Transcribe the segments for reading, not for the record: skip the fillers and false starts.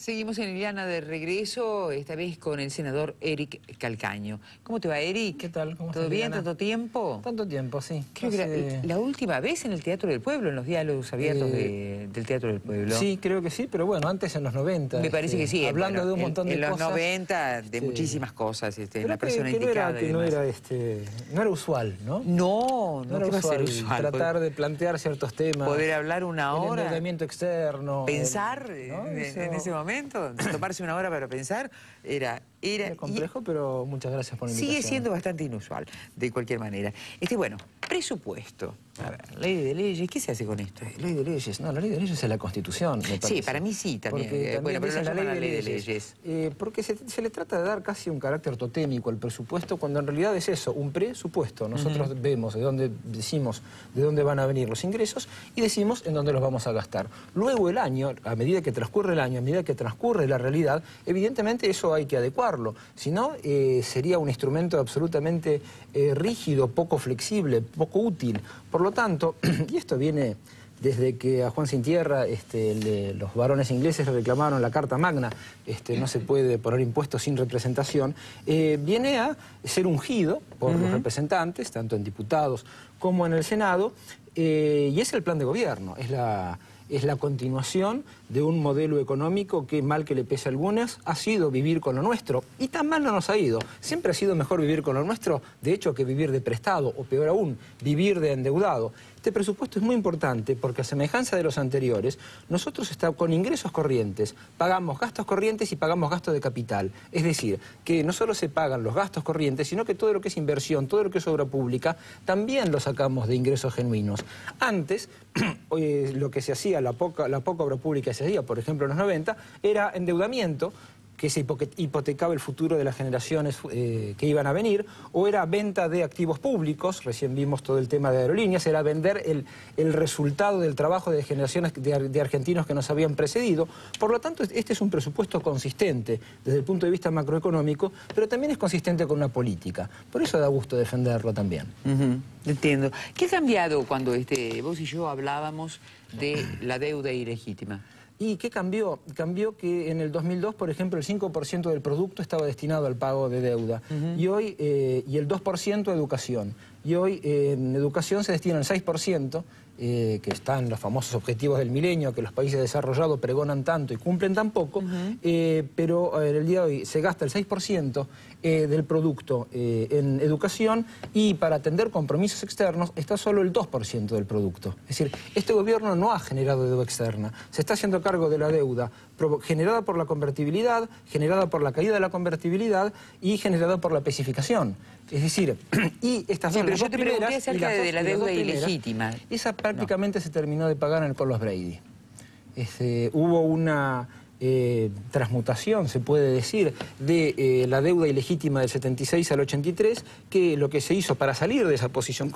Seguimos en Iliana de regreso, esta vez con el senador Eric Calcaño. ¿Cómo te va, Eric? ¿Qué tal? ¿Cómo ¿Todo estás, bien? Iliana? ¿Tanto tiempo? Tanto tiempo, sí. Creo que la última vez en el Teatro del Pueblo, en los diálogos abiertos del Teatro del Pueblo. Sí, creo que sí, pero bueno, antes en los 90. Me parece que sí. Hablando bueno, de un montón de cosas. En los 90, de muchísimas cosas, la persona indicada y demás. No era usual, ¿no? No era va a ser usual. Tratar de plantear ciertos temas. Poder hablar una hora. El endeudamiento externo. Pensar en ese momento, tomarse una hora para pensar, era complejo, pero muchas gracias por la invitación. Sigue siendo bastante inusual, de cualquier manera. Bueno, presupuesto. A ver, ley de leyes, ¿qué se hace con esto? Ley de leyes, no, la ley de leyes es la Constitución, me parece. Sí, para mí sí también. Bueno, pero la ley de leyes. Porque se le trata de dar casi un carácter totémico al presupuesto, cuando en realidad es eso, un presupuesto. Nosotros vemos decimos de dónde van a venir los ingresos y decimos en dónde los vamos a gastar. Luego el año, a medida que transcurre el año, a medida que transcurre la realidad, evidentemente eso hay que adecuarlo. Si no, sería un instrumento absolutamente rígido, poco flexible, poco útil. Por lo tanto, y esto viene desde que a Juan Sin Tierra los varones ingleses reclamaron la Carta Magna, no se puede poner impuestos sin representación, viene a ser ungido por los representantes, tanto en diputados como en el Senado, y es el plan de gobierno, es la continuación de un modelo económico que, mal que le pese a algunas, ha sido vivir con lo nuestro. Y tan mal no nos ha ido. Siempre ha sido mejor vivir con lo nuestro, de hecho, que vivir de prestado, o peor aún, vivir de endeudado. Este presupuesto es muy importante porque, a semejanza de los anteriores, nosotros con ingresos corrientes pagamos gastos corrientes y pagamos gastos de capital. Es decir, que no solo se pagan los gastos corrientes, sino que todo lo que es inversión, todo lo que es obra pública, también lo sacamos de ingresos genuinos. Antes, lo que se hacía, la poca obra pública que se hacía, por ejemplo en los 90, era endeudamiento, que se hipotecaba el futuro de las generaciones que iban a venir, o era venta de activos públicos, recién vimos todo el tema de aerolíneas, era vender el resultado del trabajo de generaciones de argentinos que nos habían precedido. Por lo tanto, este es un presupuesto consistente desde el punto de vista macroeconómico, pero también es consistente con una política. Por eso da gusto defenderlo también. Entiendo. ¿Qué ha cambiado cuando vos y yo hablábamos de la deuda ilegítima? ¿Y qué cambió? Cambió que en el 2002, por ejemplo, el 5% del producto estaba destinado al pago de deuda. Y hoy, y el 2% a educación. Y hoy en educación se destina el 6%, que están los famosos objetivos del milenio, que los países desarrollados pregonan tanto y cumplen tan poco, pero en el día de hoy se gasta el 6% del producto en educación, y para atender compromisos externos está solo el 2% del producto. Es decir, este gobierno no ha generado deuda externa, se está haciendo cargo de la deuda generada por la convertibilidad, generada por la caída de la convertibilidad y generada por la especificación. Es decir, y estas dos, pero yo te pregunté primeras, acerca de la deuda ilegítima. Esa prácticamente se terminó de pagar con los Brady. Hubo una transmutación, se puede decir, de la deuda ilegítima del 76 al 83, que lo que se hizo para salir de esa posición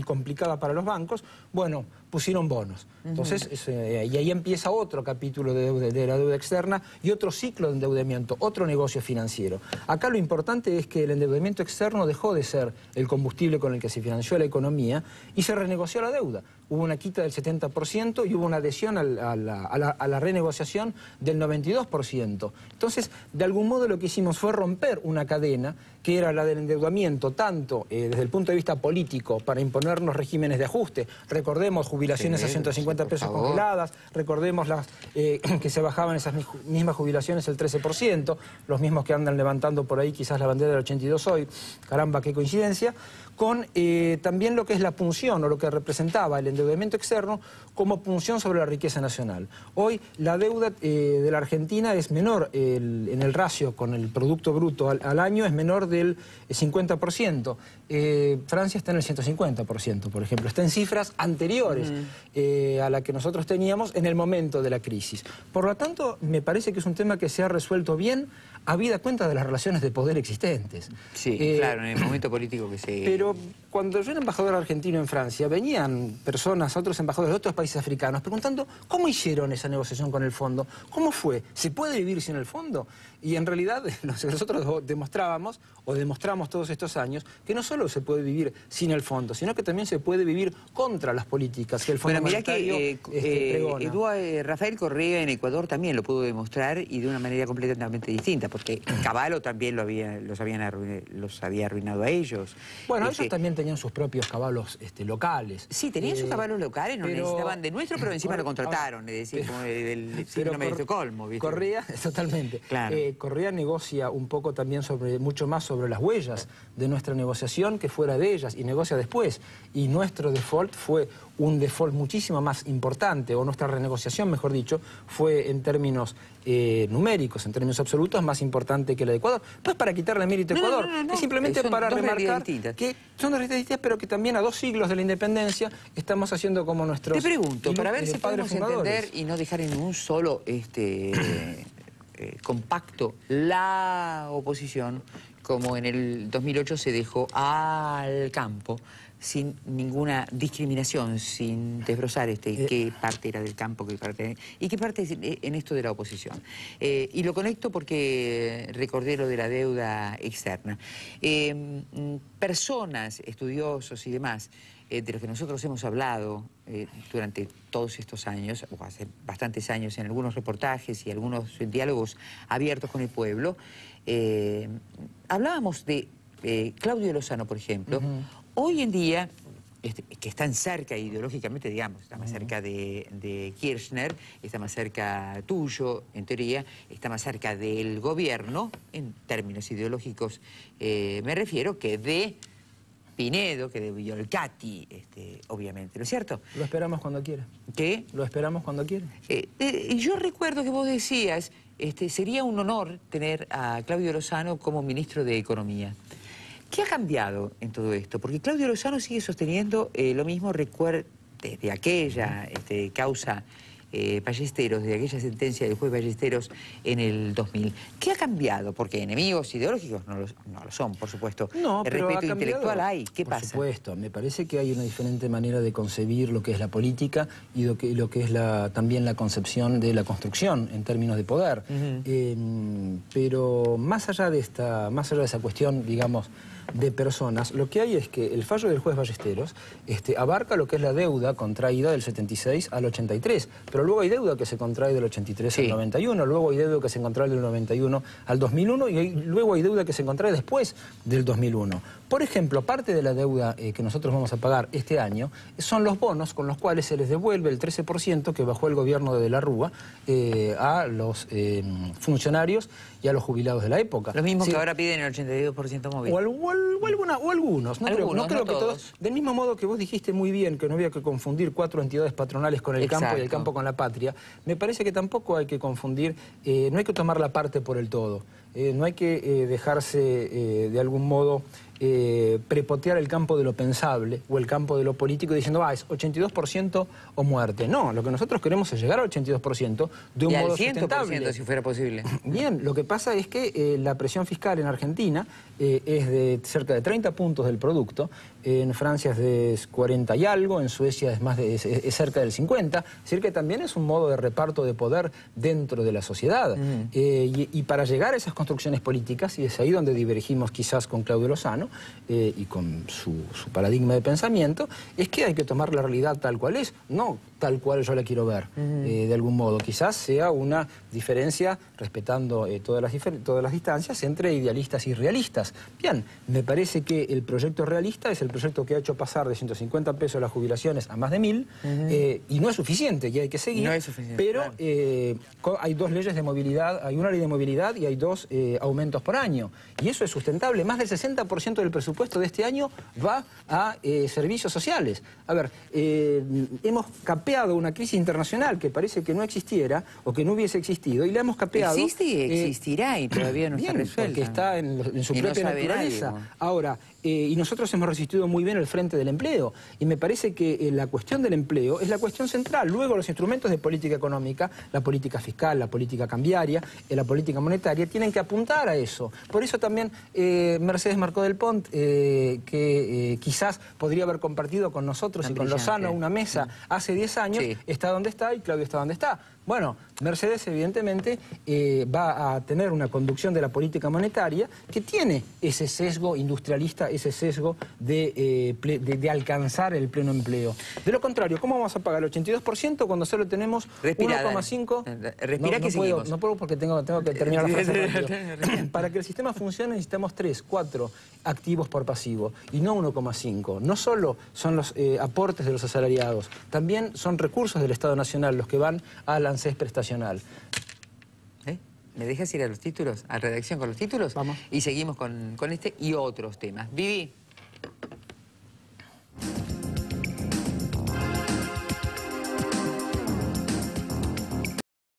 complicada para los bancos, bueno, pusieron bonos. Entonces, y ahí empieza otro capítulo de la deuda externa y otro ciclo de endeudamiento, otro negocio financiero. Acá lo importante es que el endeudamiento externo dejó de ser el combustible con el que se financió la economía y se renegoció la deuda. Hubo una quita del 70% y hubo una adhesión a la renegociación del 92%. Entonces, de algún modo lo que hicimos fue romper una cadena que era la del endeudamiento, tanto desde el punto de vista político, para imponernos regímenes de ajuste. Recordemos jubilaciones a 150 pesos congeladas, recordemos que se bajaban esas mismas jubilaciones el 13%, los mismos que andan levantando por ahí quizás la bandera del 82 hoy, caramba, qué coincidencia, con también lo que es la punción, o lo que representaba el endeudamiento externo como punción sobre la riqueza nacional. Hoy la deuda de la Argentina es menor, en el ratio con el Producto Bruto al año es menor del 50%. Francia está en el 150%, por ejemplo. Está en cifras anteriores a la que nosotros teníamos en el momento de la crisis. Por lo tanto, me parece que es un tema que se ha resuelto bien, habida cuenta de las relaciones de poder existentes. Sí, claro, en el momento político que se... Pero cuando yo era embajador argentino en Francia, venían personas, otros embajadores de otros países africanos, preguntando cómo hicieron esa negociación con el fondo, cómo fue, ¿se puede vivir sin el fondo? Y en realidad nosotros demostramos todos estos años que no solo se puede vivir sin el fondo, sino que también se puede vivir contra las políticas que el Fondo Monetario pregona. Rafael Correa en Ecuador también lo pudo demostrar y de una manera completamente distinta, porque Cavallo también los había arruinado a ellos. Bueno, ellos también tenían sus propios caballos locales. Sí, tenían sus caballos locales, no necesitaban de nuestro, pero encima lo contrataron, es decir, como del síndrome de Estocolmo, ¿viste? Correa, totalmente. Claro. Correa negocia un poco también mucho más sobre las huellas de nuestra negociación que fuera de ellas, y negocia después. Y nuestro default fue un default muchísimo más importante, o nuestra renegociación, mejor dicho, fue en términos numéricos, en términos absolutos, más importante que la de Ecuador. No es para quitarle mérito a Ecuador, es simplemente para remarcar que son dos realidades distintas, pero que también a 2 siglos de la independencia estamos haciendo como nuestros... Te pregunto, para ver si padres podemos entender y no dejar en un solo compacto la oposición, como en el 2008 se dejó al campo sin ninguna discriminación, sin desbrozar qué parte era del campo, qué parte y qué parte en esto de la oposición. Y lo conecto porque recordé lo de la deuda externa. Personas, estudiosos y demás, de los que nosotros hemos hablado durante todos estos años, o hace bastantes años, en algunos reportajes y algunos diálogos abiertos con el pueblo, hablábamos de Claudio Lozano, por ejemplo. Hoy en día, que están cerca ideológicamente, digamos, está más cerca de Kirchner, está más cerca tuyo, en teoría, está más cerca del gobierno, en términos ideológicos me refiero, que de Pinedo, que de Violcati, obviamente, ¿no es cierto? Lo esperamos cuando quiera. ¿Qué? Lo esperamos cuando quiera. Yo recuerdo que vos decías, sería un honor tener a Claudio Lozano como ministro de Economía. ¿Qué ha cambiado en todo esto? Porque Claudio Lozano sigue sosteniendo lo mismo desde aquella causa Ballesteros, de aquella sentencia del juez Ballesteros en el 2000. ¿Qué ha cambiado? Porque enemigos ideológicos no lo son, por supuesto. No, pero respeto intelectual hay. ¿Qué pasa? Por supuesto. Me parece que hay una diferente manera de concebir lo que es la política y lo que es también la concepción de la construcción en términos de poder. Pero más allá de esa cuestión, digamos, de personas, lo que hay es que el fallo del juez Ballesteros abarca lo que es la deuda contraída del 76 al 83, pero luego hay deuda que se contrae del 83 al 91, luego hay deuda que se contrae del 91 al 2001 y luego hay deuda que se contrae después del 2001. Por ejemplo, parte de la deuda que nosotros vamos a pagar este año son los bonos con los cuales se les devuelve el 13% que bajó el gobierno de la Rúa a los funcionarios y a los jubilados de la época. Los mismos que ahora piden el 82% móvil. O algunos, no creo que todos. Del mismo modo que vos dijiste muy bien que no había que confundir 4 entidades patronales con el campo y el campo con la patria, me parece que tampoco hay que confundir, no hay que tomar la parte por el todo. No hay que dejarse de algún modo prepotear el campo de lo pensable o el campo de lo político diciendo, es 82% o muerte. No, lo que nosotros queremos es llegar al 82% de un modo sustentable. si fuera posible. Bien, lo que pasa es que la presión fiscal en Argentina es de cerca de 30 puntos del producto, en Francia es de 40 y algo, en Suecia es cerca del 50, es decir que también es un modo de reparto de poder dentro de la sociedad. Y para llegar a esas construcciones políticas, y es ahí donde divergimos quizás con Claudio Lozano y con su paradigma de pensamiento, es que hay que tomar la realidad tal cual es, no tal cual yo la quiero ver, de algún modo. Quizás sea una diferencia, respetando todas las distancias, entre idealistas y realistas. Bien, me parece que el proyecto realista es el proyecto que ha hecho pasar de 150 pesos las jubilaciones a más de 1000, y no es suficiente, y hay que seguir. No es suficiente, pero claro, hay 2 leyes de movilidad, hay una ley de movilidad y hay 2 aumentos por año. Y eso es sustentable. Más del 60% del presupuesto de este año va a servicios sociales. A ver, hemos capeado una crisis internacional que parece que no existiera o que no hubiese existido y la hemos capeado. Existe y existirá y todavía no está resuelta. Porque está en su propia naturaleza. Ahora, y nosotros hemos resistido muy bien el frente del empleo. Y me parece que la cuestión del empleo es la cuestión central. Luego los instrumentos de política económica, la política fiscal, la política cambiaria, la política monetaria, tienen que apuntar a eso. Por eso también Mercedes Marcó del Pont, que quizás podría haber compartido con nosotros y con Lozano una mesa hace 10 años, está donde está y Claudio está donde está. Bueno, Mercedes evidentemente va a tener una conducción de la política monetaria que tiene ese sesgo industrialista, ese sesgo de alcanzar el pleno empleo. De lo contrario, ¿cómo vamos a pagar el 82% cuando solo tenemos 1,5? Respira, no puedo porque tengo que terminar la frase rápido. Para que el sistema funcione necesitamos 3, 4 activos por pasivo y no 1,5. No solo son los aportes de los asalariados, también son recursos del Estado Nacional los que van al ANSES prestacional. ¿Me dejas ir a los títulos, a redacción con los títulos? Vamos. Y seguimos con este y otros temas. Vivi.